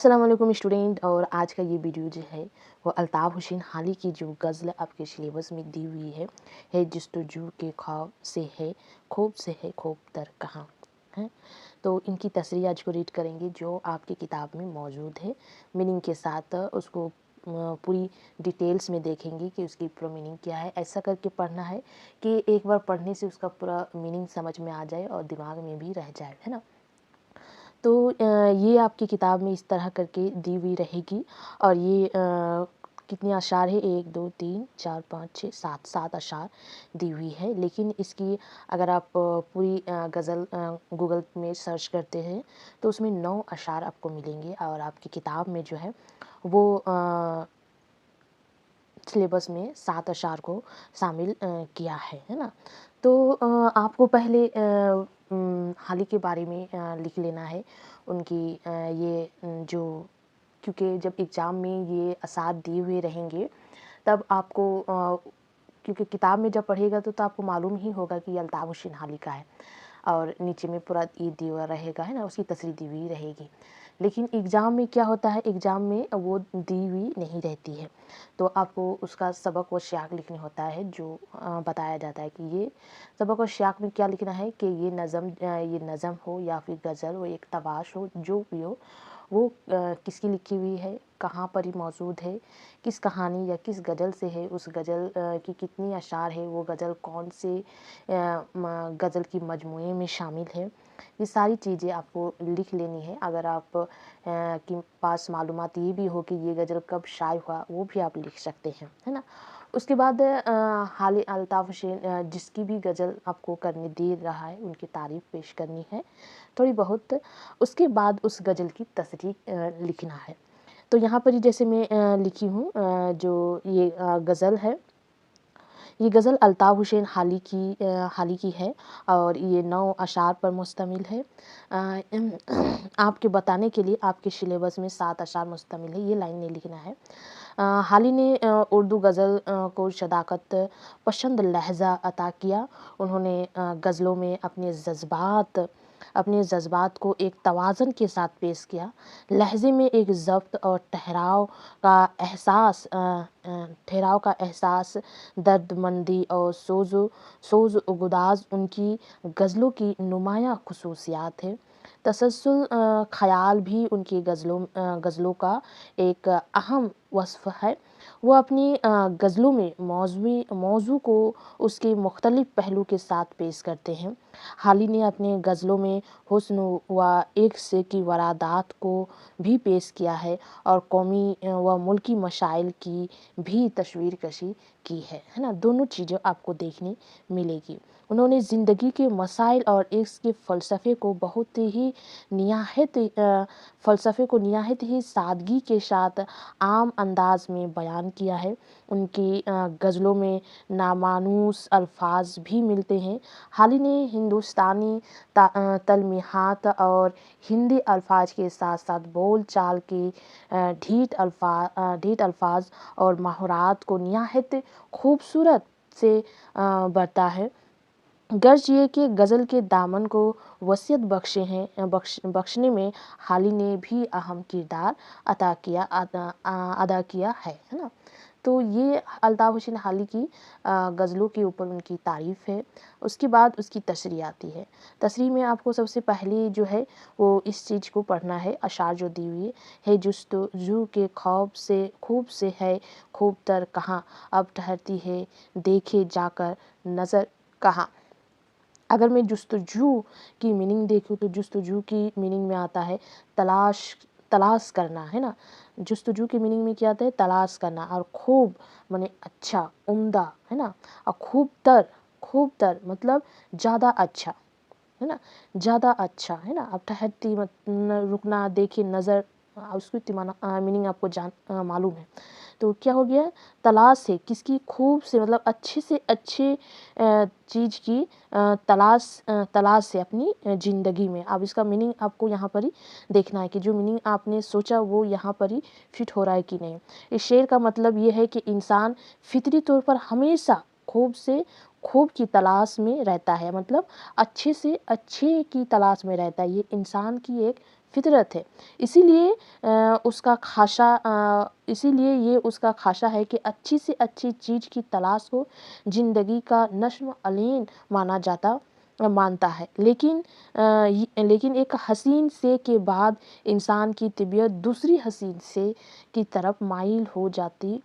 अस्सलाम वालेकुम स्टूडेंट। और आज का ये वीडियो जो है वो अल्ताफ़ हुसैन हाली की जो गज़ल आपके सिलेबस में दी हुई है जस्तजू के ख्वाब से है खूब से है खूब तर कहाँ है। तो इनकी तसरीह आज को रीड करेंगे जो आपकी किताब में मौजूद है। मीनिंग के साथ उसको पूरी डिटेल्स में देखेंगे कि उसकी पूरा मीनिंग क्या है। ऐसा करके पढ़ना है कि एक बार पढ़ने से उसका पूरा मीनिंग समझ में आ जाए और दिमाग में भी रह जाए, है ना। तो ये आपकी किताब में इस तरह करके दी हुई रहेगी। और ये कितने अशार है, 1 2 3 4 5 6 7 7 अशार दी हुई है। लेकिन इसकी अगर आप पूरी गज़ल गूगल में सर्च करते हैं तो उसमें 9 अशार आपको मिलेंगे। और आपकी किताब में जो है वो सिलेबस में 7 अशार को शामिल किया है ना। तो आपको पहले हाली के बारे में लिख लेना है। उनकी ये जो, क्योंकि जब एग्ज़ाम में ये अशार दिए हुए रहेंगे तब आपको क्योंकि किताब में जब पढ़ेगा तो आपको मालूम ही होगा कि ये अल्ताफ़ हुसैन हाली का है। और नीचे में पूरा ये दिया हुआ रहेगा, है ना, उसकी तस्रीह दी हुई रहेगी। लेकिन एग्ज़ाम में क्या होता है, एग्ज़ाम में वो दी हुई नहीं रहती है। तो आपको उसका सबक व सियाक लिखने होता है जो बताया जाता है कि ये सबक और सियाक में क्या लिखना है कि ये नज़म हो या फिर गज़ल हो, एक तवाश हो, जो भी हो वो किसकी लिखी हुई है, कहाँ पर ही मौजूद है, किस कहानी या किस गज़ल से है, उस गज़ल की कितनी अशार है, वो गज़ल कौन से गज़ल की मजमूए में शामिल है। ये सारी चीज़ें आपको लिख लेनी है। अगर आप के पास मालूमात ये भी हो कि ये गज़ल कब शाये हुआ, वो भी आप लिख सकते हैं, है ना। उसके बाद हाली अल्ताफ़ हुसैन जिसकी भी गज़ल आपको करने दे रहा है उनकी तारीफ़ पेश करनी है थोड़ी बहुत। उसके बाद उस गज़ल की तसरीह लिखना है। तो यहाँ पर ही जैसे मैं लिखी हूँ जो ये गज़ल है, ये गज़ल अल्ताफ़ हुसैन हाली की है और ये 9 अशार पर मुश्तमिल है। आपके बताने के लिए आपके सिलेबस में 7 अशार मुश्तमिल है, ये लाइन नहीं लिखना है। हाली ने उर्दू गज़ल को सदाकत पसंद लहज़ा अता किया। उन्होंने गज़लों में अपने जज्बात को एक तवाज़न के साथ पेश किया। लहज़े में एक ज़ब्त और ठहराव का एहसास, दर्दमंदी और सोज़ गुदाज़ उनकी गज़लों की नुमायाँ ख़ुसूसियात है। तसलसल ख़याल भी उनकी गज़लों का एक अहम वस्फ़ है। वो अपनी गज़लों में मौज़ू को उसके मुख्तलिफ़ पहलू के साथ पेश करते हैं। हाली ने अपने गज़लों में हुस्न व इश्क़ की वारदात को भी पेश किया है और कौमी व मुल्की मसाइल की भी तस्वीरकशी की है ना। दोनों चीज़ें आपको देखने मिलेगी। उन्होंने ज़िंदगी के मसाइल और इश्क़ के फ़लसफ़े को निहायत ही सादगी के साथ आम अंदाज में बयान किया है। उनकी गज़लों में नामानूस अल्फाज भी मिलते हैं। हाली ने हिंदुस्तानी तलमीहात और हिंदी अल्फाज के साथ साथ बोल चाल के ढीठ अल्फाज और महावरात को निहायत खूबसूरत से बरता है। गर्ज ये कि गज़ल के दामन को वसीयत बख्शने में हाली ने भी अहम किरदार अदा किया है ना। तो ये अल्ताफ़ हुसैन हाली की गज़लों के ऊपर उनकी तारीफ़ है। उसके बाद उसकी तशरीह आती है। तशरीह में आपको सबसे पहले जो है वो इस चीज़ को पढ़ना है, अशार जो दी हुई है जस्तजू के ख्वाब से खूब से है खूब तर कहाँ, अब ठहरती है देखे जाकर नज़र कहाँ। अगर मैं जस्तजू की मीनिंग देखूँ तो जस्तजू की मीनिंग में आता है तलाश करना, है ना। जस्तजू की मीनिंग में क्या आता है, तलाश करना। और खूब माने अच्छा, उम्दा, है ना। और खूब तर मतलब ज़्यादा अच्छा, है ना, ज़्यादा अच्छा, है ना। अब ठहरती रुकना, देखे नज़र, उसकी मीनिंग आपको मालूम है। तो क्या हो गया, तलाश है किसकी, खूब से मतलब अच्छे से अच्छे चीज़ की तलाश है अपनी ज़िंदगी में। अब इसका मीनिंग आपको यहाँ पर ही देखना है कि जो मीनिंग आपने सोचा वो यहाँ पर ही फिट हो रहा है कि नहीं। इस शेर का मतलब ये है कि इंसान फितरी तौर पर हमेशा खूब से खूब की तलाश में रहता है, मतलब अच्छे से अच्छे की तलाश में रहता है। ये इंसान की एक फितरत है। इसीलिए इसीलिए ये उसका ख़ासा है कि अच्छी से अच्छी चीज़ की तलाश को ज़िंदगी का नस्म अलीन मानता है। लेकिन एक हसीन से के बाद इंसान की तबीयत दूसरी हसीन से की तरफ माइल हो जाती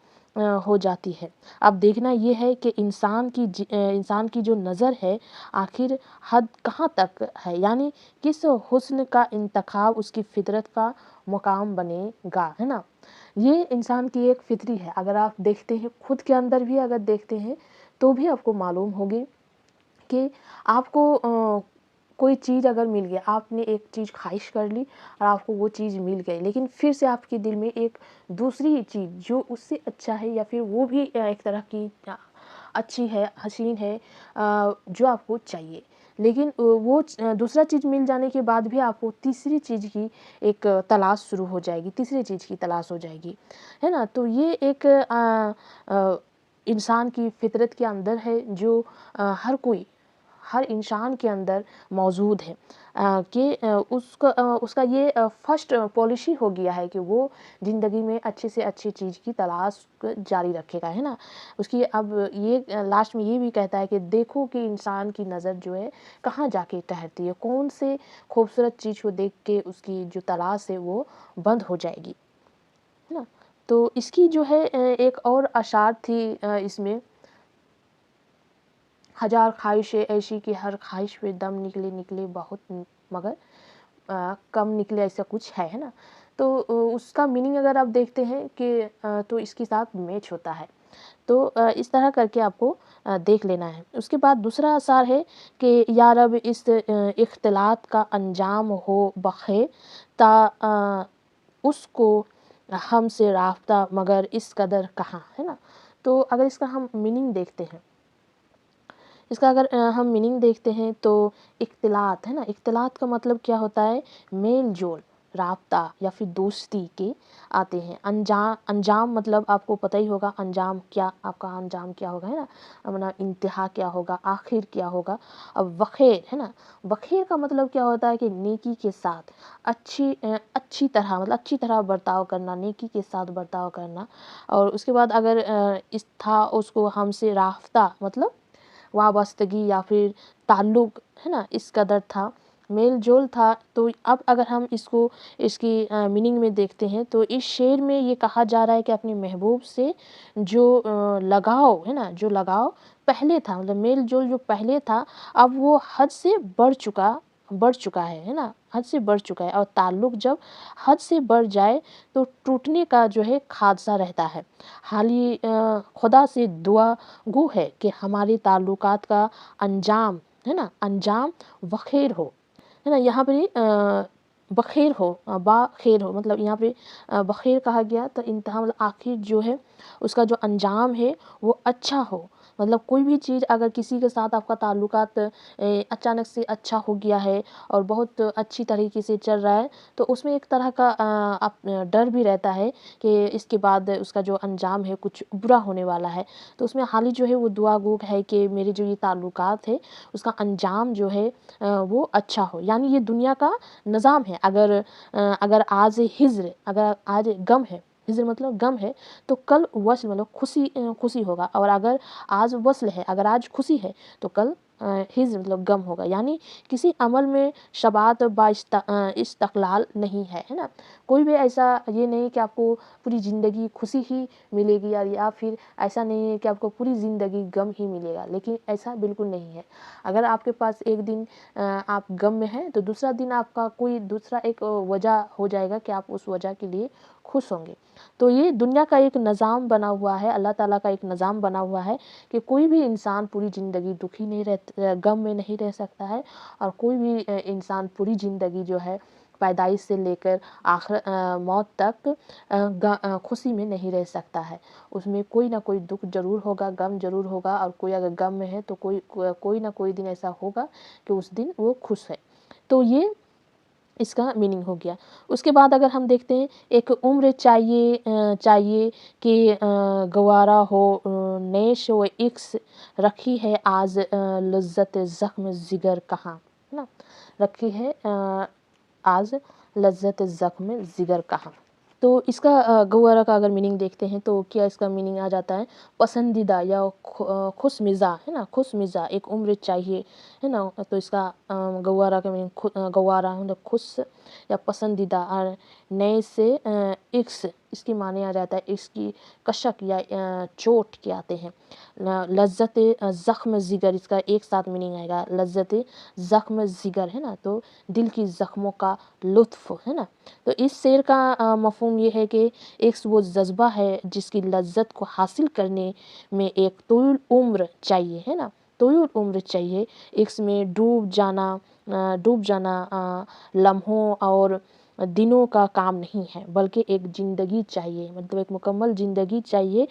है। अब देखना ये है कि इंसान की जो नज़र है आखिर हद कहाँ तक है, यानी किस हुस्न का इंतखाब उसकी फितरत का मुकाम बनेगा, है ना। ये इंसान की एक फितरी है। अगर आप देखते हैं खुद के अंदर भी अगर देखते हैं तो भी आपको मालूम होगी कि आपको कोई चीज़ अगर मिल गया, आपने एक चीज़ ख्वाहिश कर ली और आपको वो चीज़ मिल गई, लेकिन फिर से आपके दिल में एक दूसरी चीज़ जो उससे अच्छा है या फिर वो भी एक तरह की अच्छी है, हसीन है, जो आपको चाहिए, लेकिन वो दूसरा चीज़ मिल जाने के बाद भी आपको तीसरी चीज़ की एक तलाश शुरू हो जाएगी, तीसरी चीज़ की तलाश हो जाएगी, है ना। तो ये एक इंसान की फितरत के अंदर है जो हर इंसान के अंदर मौजूद है, कि उसका ये फर्स्ट पॉलिसी हो गया है कि वो ज़िंदगी में अच्छी से अच्छी चीज़ की तलाश जारी रखेगा, है ना। उसकी अब ये लास्ट में ये भी कहता है कि देखो कि इंसान की नज़र जो है कहाँ जाके ठहरती है, कौन से खूबसूरत चीज़ को देख के उसकी जो तलाश है वो बंद हो जाएगी, है ना। तो इसकी जो है एक और अशार थी इसमें, हजार ख्वाहिशें ऐसी कि हर ख्वाहिश पे दम निकले निकले बहुत मगर कम निकले, ऐसा कुछ है ना। तो उसका मीनिंग अगर आप देखते हैं कि तो इसके साथ मैच होता है। तो इस तरह करके आपको देख लेना है। उसके बाद दूसरा असार है कि या रब इस इख्तिलात का अंजाम हो बखे ता उसको हमसे राफ्ता मगर इस कदर कहाँ, है ना। तो अगर इसका हम मीनिंग देखते हैं, इसका अगर हम मीनिंग देखते हैं तो इख्तिलात, है ना, इख्तिलात का मतलब क्या होता है, मेल जोल, राब्ता या फिर दोस्ती के आते हैं। अंजाम मतलब आपको पता ही होगा, आपका अंजाम क्या होगा, है ना, अपना इंतहा क्या होगा, आखिर क्या होगा। अब वखेर, है ना, वखेर का मतलब क्या होता है कि नेकी के साथ अच्छी तरह, मतलब अच्छी तरह बर्ताव करना, नेकी के साथ बर्ताव करना। और उसके बाद अगर इस था उसको हमसे राफ्ता मतलब वाबस्तगी या फिर ताल्लुक़, है ना, इस कदर था, मेल जोल था। तो अब अगर हम इसकी मीनिंग में देखते हैं तो इस शेर में ये कहा जा रहा है कि अपने महबूब से जो लगाव है ना, जो लगाव पहले था, मतलब मेल जोल जो पहले था अब वो हद से बढ़ चुका है ना, हद से बढ़ चुका है। और ताल्लुक़ जब हद से बढ़ जाए तो टूटने का जो है खादसा रहता है। हाली खुदा से दुआ गो है कि हमारे ताल्लुकात का अंजाम, है ना, अंजाम बख़ैर हो, है ना। यहाँ पे बख़ैर हो, बाख़ैर हो, मतलब यहाँ पे बख़ैर कहा गया तो इंतहा मतलब आखिर जो है उसका जो अंजाम है वो अच्छा हो। मतलब कोई भी चीज़ अगर किसी के साथ आपका ताल्लुकात अचानक से अच्छा हो गया है और बहुत अच्छी तरीके से चल रहा है तो उसमें एक तरह का डर भी रहता है कि इसके बाद उसका जो अंजाम है कुछ बुरा होने वाला है। तो उसमें हाल ही जो है वो दुआ गो है कि मेरे जो ये ताल्लुकात है उसका अंजाम जो है वो अच्छा हो। यानी ये दुनिया का निज़ाम है। अगर आज हिज्र, अगर आज गम है, हिज्र मतलब गम है, तो कल वस्ल मतलब खुशी होगा। और अगर आज वस्ल है, अगर आज खुशी है तो कल हिज्र मतलब गम होगा। यानी किसी अमल में शबात इस्तक़लाल नहीं है ना। कोई भी ऐसा ये नहीं कि आपको पूरी ज़िंदगी खुशी ही मिलेगी या फिर ऐसा नहीं है कि आपको पूरी ज़िंदगी गम ही मिलेगा, लेकिन ऐसा बिल्कुल नहीं है। अगर आपके पास एक दिन आप गम में हैं तो दूसरा दिन आपका कोई दूसरा एक वजह हो जाएगा कि आप उस वजह के लिए खुश होंगे। तो ये दुनिया का एक निज़ाम बना हुआ है, अल्लाह ताला का एक निज़ाम बना हुआ है कि कोई भी इंसान पूरी ज़िंदगी दुखी नहीं गम में नहीं रह सकता है और कोई भी इंसान पूरी ज़िंदगी जो है पैदाइश से लेकर मौत तक खुशी में नहीं रह सकता है। उसमें कोई ना कोई दुख ज़रूर होगा, गम ज़रूर होगा। और कोई अगर गम में है तो कोई ना कोई दिन ऐसा होगा कि उस दिन वो खुश है। तो ये इसका मीनिंग हो गया। उसके बाद अगर हम देखते हैं एक उम्र चाहिए कि गवारा हो नेश व इक्स रखी है आज लज्जत ज़ख्म जिगर कहाँ, है ना, रखी है आज लज्जत ज़ख्म जिगर कहाँ। तो इसका गव्वारा का अगर मीनिंग देखते हैं तो क्या इसका मीनिंग आ जाता है पसंदीदा या खुश मिज़ा, है ना, खुश मिज़ा एक उम्र चाहिए, है ना। तो इसका गव्वारा का मीनिंग गव्वारा मतलब खुश या पसंदीदा, और नए से इक्स इसकी माने आ जाता है इसकी कशक या चोट के आते हैं। लज्जत ज़ख्म जिगर इसका एक साथ मीनिंग आएगा, लज्जत ज़ख्म जिगर, है ना, तो दिल की ज़ख्मों का लुत्फ़, है ना। तो इस शेर का मफ़हूम ये है कि एक वो जज्बा है जिसकी लज्जत को हासिल करने में एक तवील उम्र चाहिए, है ना, तवील उम्र चाहिए। इसमें डूब जाना लम्हों और दिनों का काम नहीं है, बल्कि एक ज़िंदगी चाहिए, मतलब एक मुकम्मल ज़िंदगी चाहिए।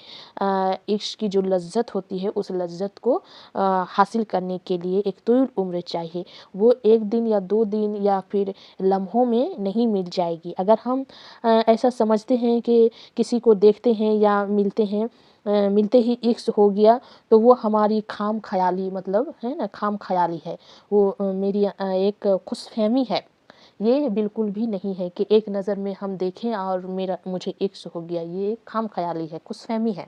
इश्क की जो लज्जत होती है उस लज्जत को हासिल करने के लिए एक तवील उम्र चाहिए। वो एक दिन या 2 दिन या फिर लम्हों में नहीं मिल जाएगी। अगर हम ऐसा समझते हैं कि किसी को देखते हैं या मिलते हैं, मिलते ही इश्क हो गया, तो वो हमारी खाम ख़याली, मतलब है ना, खाम ख़याली है, वो मेरी एक खुशफ़हमी है। ये बिल्कुल भी नहीं है कि एक नज़र में हम देखें और मुझे इश्क हो गया, ये एक खाम ख़याली है, खुशफ़हमी है।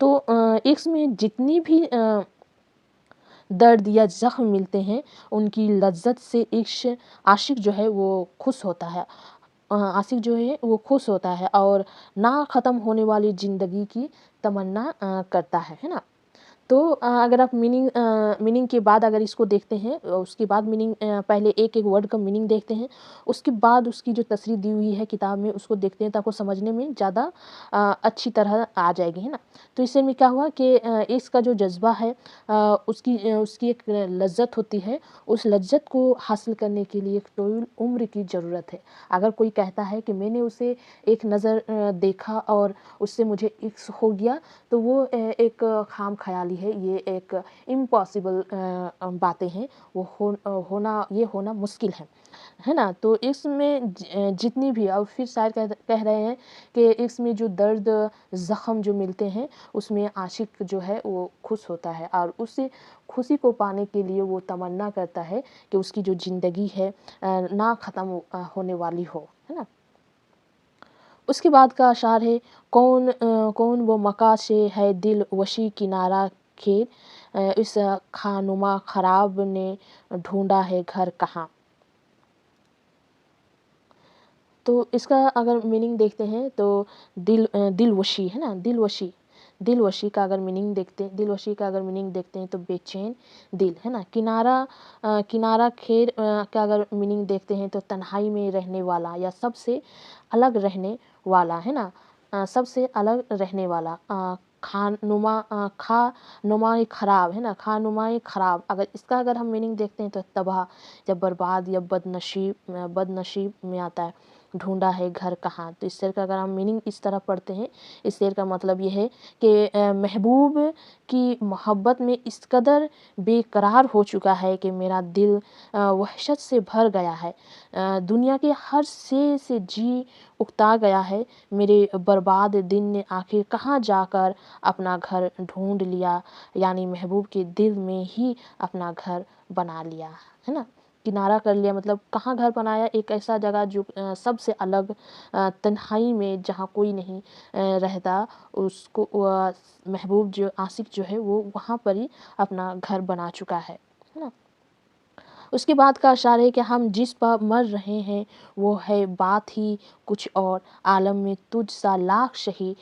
तो इश्क में जितनी भी दर्द या ज़ख्म मिलते हैं उनकी लज्जत से इश्क आशिक जो है वो खुश होता है, आशिक जो है वो खुश होता है और ना ख़त्म होने वाली ज़िंदगी की तमन्ना करता है ना। तो अगर आप मीनिंग के बाद अगर इसको देखते हैं, उसके बाद मीनिंग पहले एक-एक वर्ड का मीनिंग देखते हैं, उसके बाद उसकी जो तशरीह दी हुई है किताब में उसको देखते हैं, तो आपको समझने में ज़्यादा अच्छी तरह आ जाएगी, है ना। तो इससे में क्या हुआ कि इसका जो जज़्बा है उसकी एक लज़्ज़त होती है, उस लज़्ज़त को हासिल करने के लिए एक तवील उम्र की ज़रूरत है। अगर कोई कहता है कि मैंने उसे एक नज़र देखा और उससे मुझे इश्क हो गया, तो वो एक खाम ख़याली है, ये एक इम्पॉसिबल बातें हैं, वो होना मुश्किल है ना। तो इसमें जितनी भी, और फिर शायद कह रहे हैं कि इसमें जो दर्द ज़ख्म जो मिलते हैं उसमें आशिक जो है वो खुश होता है और उस खुशी को पाने के लिए वो तमन्ना करता है कि उसकी जो ज़िंदगी है ना ख़त्म होने वाली हो, है ना। उसके बाद का अशार है कौन वो मका से है दिल वशी किनारा खेर, इस खानुमा खराब ने ढूंढा है घर कहाँ। तो इसका अगर मीनिंग देखते हैं तो दिलवशी, है ना, दिलवशी का अगर मीनिंग देखते हैं तो बेचैन दिल, है ना। किनारा खेर का अगर मीनिंग देखते हैं तो तन्हाई में रहने वाला या सबसे अलग रहने वाला, है ना, सबसे अलग रहने वाला। खा नुमाए ख़राब, है ना, खा नुमाए ख़राब, अगर इसका अगर हम मीनिंग देखते हैं तो तबाह या बर्बाद या बदनसीब में आता है। ढूंढा है घर कहाँ, तो इस शेर का अगर हम मीनिंग इस तरह पढ़ते हैं, इस शेर का मतलब ये है कि महबूब की मोहब्बत में इस कदर बेकरार हो चुका है कि मेरा दिल वहशत से भर गया है, दुनिया के हर से जी उकता गया है, मेरे बर्बाद दिन ने आखिर कहाँ जाकर अपना घर ढूंढ लिया, यानी महबूब के दिल में ही अपना घर बना लिया, है ना। किनारा कर लिया मतलब कहाँ घर बनाया, एक ऐसा जगह जो सबसे अलग तन्हाई में जहाँ कोई नहीं रहता, उसको महबूब जो आशिक जो है वो वहाँ पर ही अपना घर बना चुका है ना। उसके बाद का अशार है कि हम जिस पर मर रहे हैं वो है बात ही कुछ और, आलम में तुझ सा लाख शही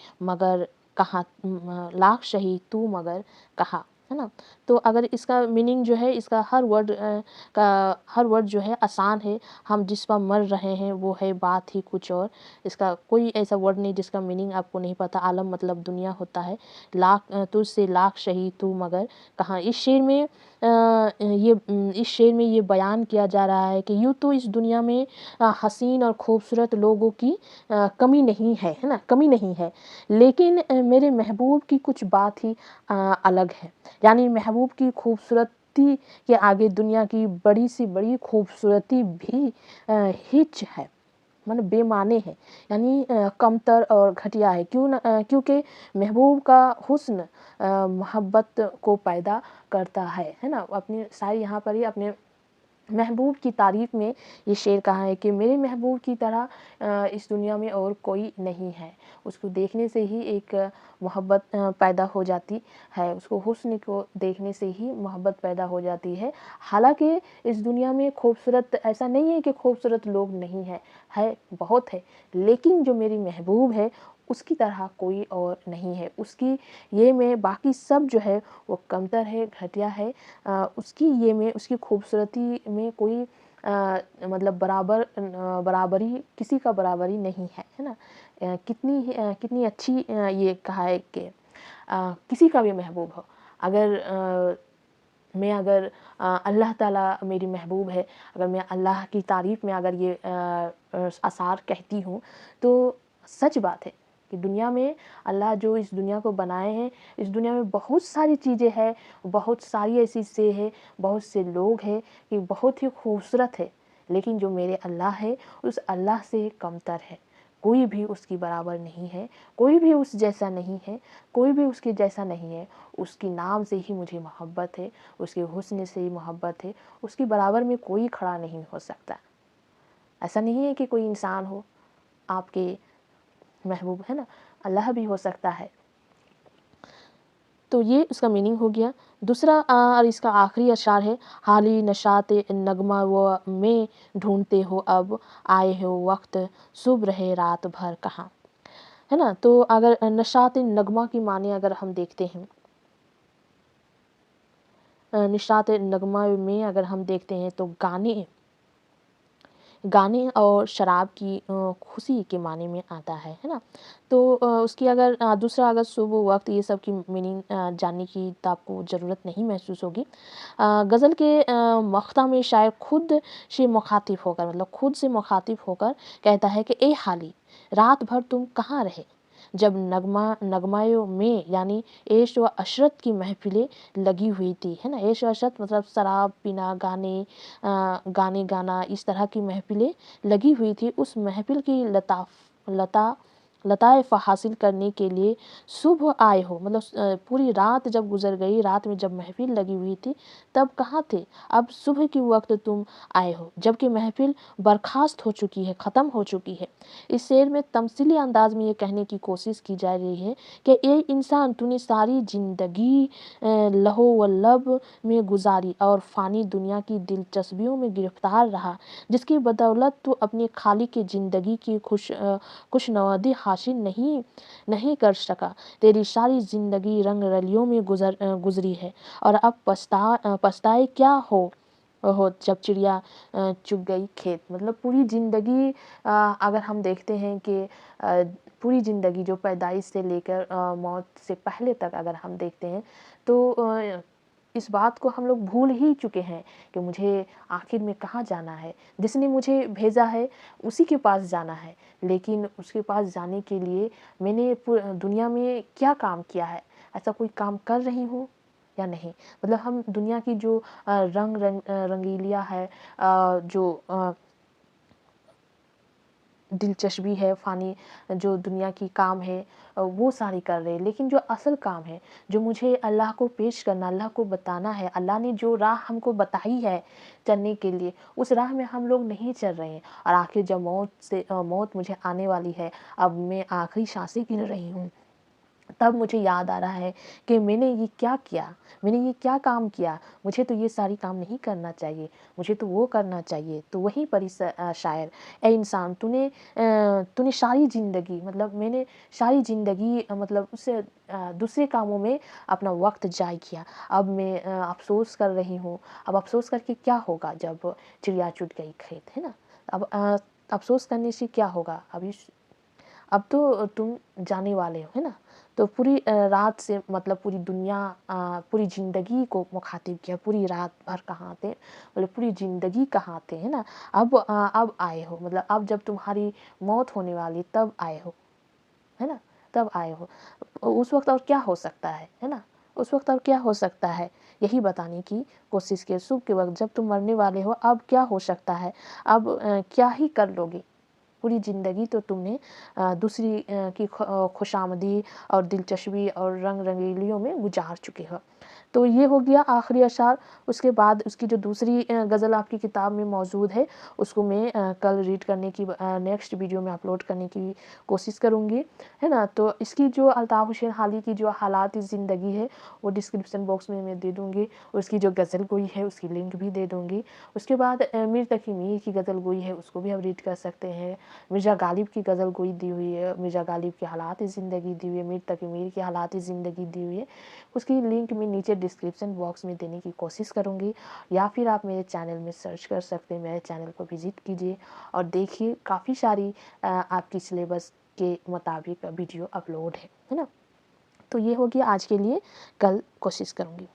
तू मगर कहाँ, है ना। तो अगर इसका मीनिंग जो है, इसका हर वर्ड जो है आसान है। हम जिस पर मर रहे हैं वो है बात ही कुछ और, इसका कोई ऐसा वर्ड नहीं जिसका मीनिंग आपको नहीं पता। आलम मतलब दुनिया होता है, तुझ से लाख शही तू मगर कहाँ। इस शेर में ये बयान किया जा रहा है कि यूँ तो इस दुनिया में हसीन और खूबसूरत लोगों की कमी नहीं है ना, कमी नहीं है, लेकिन मेरे महबूब की कुछ बात ही अलग है। यानी महबूब की खूबसूरती के आगे दुनिया की बड़ी सी बड़ी खूबसूरती भी हिच है, मतलब बेमाने है, यानी कमतर और घटिया है। क्योंकि महबूब का हुस्न मोहब्बत को पैदा करता है ना। अपनी शायरी यहाँ पर ही अपने महबूब की तारीफ़ में ये शेर कहा है कि मेरे महबूब की तरह इस दुनिया में और कोई नहीं है। उसको देखने से ही एक मोहब्बत पैदा हो जाती है, उसको हुस्न को देखने से ही मोहब्बत पैदा हो जाती है। हालाँकि इस दुनिया में खूबसूरत ऐसा नहीं है कि खूबसूरत लोग नहीं हैं, है बहुत है, लेकिन जो मेरी महबूब है उसकी तरह कोई और नहीं है। उसकी ये में बाकी सब जो है वो कमतर है, घटिया है। उसकी ये में उसकी खूबसूरती में कोई मतलब बराबरी किसी का बराबरी नहीं है ना? कितनी अच्छी ये कहा है कि किसी का भी महबूब हो, अगर अगर अल्लाह ताला मेरी महबूब है, अगर मैं अल्लाह की तारीफ़ में अगर ये अशार कहती हूँ, तो सच बात है कि दुनिया में अल्लाह जो इस दुनिया को बनाए हैं, इस दुनिया में बहुत सारी चीज़ें हैं, बहुत सारी ऐसी चीज़ें हैं, बहुत से लोग हैं कि बहुत ही खूबसूरत है, लेकिन जो मेरे अल्लाह है, उस अल्लाह से कमतर है। कोई भी उसकी बराबर नहीं है, कोई भी उस जैसा नहीं है, कोई भी उसके जैसा नहीं है। उसकी नाम से ही मुझे मोहब्बत है, उसके हुस्न से ही मोहब्बत है, उसकी बराबर में कोई खड़ा नहीं हो सकता। ऐसा नहीं है कि कोई इंसान हो आपके महबूब, है ना? अल्लाह भी हो सकता है। तो ये उसका मीनिंग हो गया। दूसरा और इसका आखिरी अशार है, हाली नशात नगमा व में ढूंढते हो अब, आए हो वक्त शुभ रहे रात भर कहाँ, है ना? तो अगर नशात नगमा की माने अगर हम देखते हैं, निशात नगमा में अगर हम देखते हैं तो गाने और शराब की खुशी के माने में आता है ना? तो उसकी अगर दूसरा अगर सुबह वक्त ये सब की मीनिंग जानने की तो आपको ज़रूरत नहीं महसूस होगी। गज़ल के मख्ता में शायर खुद से मुखातिब होकर मतलब खुद से मुखातिब होकर कहता है कि ए हाली रात भर तुम कहाँ रहे, जब नगमायों में यानी ऐश व अशरत की महफिलें लगी हुई थी, है ना? ऐश व अशरत मतलब शराब पीना, गाने गाना, इस तरह की महफिलें लगी हुई थी। उस महफिल की लताइफ हासिल करने के लिए सुबह आए हो, मतलब पूरी रात जब गुजर गई, रात में जब महफिल लगी हुई थी तब कहाँ थे, अब सुबह के वक्त तुम आए हो, जबकि महफिल बर्खास्त हो चुकी है, ख़त्म हो चुकी है। इस शेर में तमसीली अंदाज में ये कहने की कोशिश की जा रही है कि ये इंसान तूने सारी ज़िंदगी लहो व लब में गुजारी और फ़ानी दुनिया की दिलचस्पियों में गिरफ्तार रहा, जिसकी बदौलत तू अपनी खाली की ज़िंदगी की खुशनवादी हासिल नहीं कर सका। तेरी सारी ज़िंदगी रंग रलियों में गुजरी है और अब पछताए क्या हो जब चिड़िया चुग गई खेत। मतलब पूरी ज़िंदगी अगर हम देखते हैं कि पूरी ज़िंदगी जो पैदाइश से लेकर मौत से पहले तक अगर हम देखते हैं तो इस बात को हम लोग भूल ही चुके हैं कि मुझे आखिर में कहाँ जाना है, जिसने मुझे भेजा है उसी के पास जाना है। लेकिन उसके पास जाने के लिए मैंने दुनिया में क्या काम किया है, ऐसा कोई काम कर रही हूँ या नहीं। मतलब हम दुनिया की जो रंगीलियाँ है, जो दिलचस्पी है, फ़ानी जो दुनिया की काम है वो सारी कर रहे हैं, लेकिन जो असल काम है, जो मुझे अल्लाह को पेश करना, अल्लाह को बताना है, अल्लाह ने जो राह हमको बताई है चलने के लिए, उस राह में हम लोग नहीं चल रहे हैं। और आखिर जब मौत मुझे आने वाली है, अब मैं आखिरी सांसें गिन रही हूँ, तब मुझे याद आ रहा है कि मैंने ये क्या किया, मैंने ये क्या काम किया, मुझे तो ये सारी काम नहीं करना चाहिए, मुझे तो वो करना चाहिए। तो वहीं पर इस शायर, ए इंसान तूने सारी ज़िंदगी मतलब मैंने सारी ज़िंदगी मतलब उससे दूसरे कामों में अपना वक्त ज़ाय किया। अब मैं अफ़सोस कर रही हूँ, अब अफ़सोस करके क्या होगा जब चिड़िया चुग गई खेत, है ना? अब अफ़सोस करने से क्या होगा? अब तो तुम जाने वाले हो, है ना? तो पूरी रात से मतलब पूरी दुनिया पूरी ज़िंदगी को मुखातिब किया, पूरी रात भर कहाँ थे, मतलब पूरी ज़िंदगी कहाँ थे, है ना? अब आए हो, मतलब अब जब तुम्हारी मौत होने वाली तब आए हो, है ना? तब आए हो। उस वक़्त और क्या हो सकता है ना? उस वक़्त और क्या हो सकता है? यही बताने की कोशिश की। सुबह के वक़्त जब तुम मरने वाले हो, अब क्या हो सकता है? अब क्या ही कर लोगे? पूरी ज़िंदगी तो तुमने दूसरी की खुशामदी और दिलचस्पी और रंग रंगीलियों में गुजार चुके हो। تو یہ ہو گیا آخری اشعار۔ اس کے بعد اس کی جو دوسری غزل آپ کی کتاب میں موجود ہے اس کو میں کل ریڈ کرنے کی نیکسٹ ویڈیو میں اپلوڈ کرنے کی کوشش کروں گی، ہے نا۔ تو اس کی جو الطاف حسین حالی کی جو حالات زندگی ہے وہ ڈسکرپشن باکس میں دے دوں گی، اس کی جو غزل گوئی ہے اس کی لنک بھی دے دوں گی۔ اس کے بعد میر تقی میر کی غزل گوئی ہے اس کو بھی آپ ریڈ کر سکتے ہیں۔ مرزا غالب کی غزل گوئی دی ہوئی ہے، مرزا غالب کے حالات زندگی دی ہوئی ہے، میر تقی میر کے حالات زندگی دی ہوئی ہے، اس کی لنک میں نیچے ڈسکرپشن باکس میں دینے کی کوشش کروں گی، یا پھر آپ میرے چینل میں سرچ کر سکتے ہیں، میرے چینل کو وزٹ کیجیے اور دیکھیے کافی ساری آپ کی سلیبس کے مطابق ویڈیو اپلوڈ ہے نا۔ تو یہ ہوگی آج کے لیے، کل کوشش کروں گی۔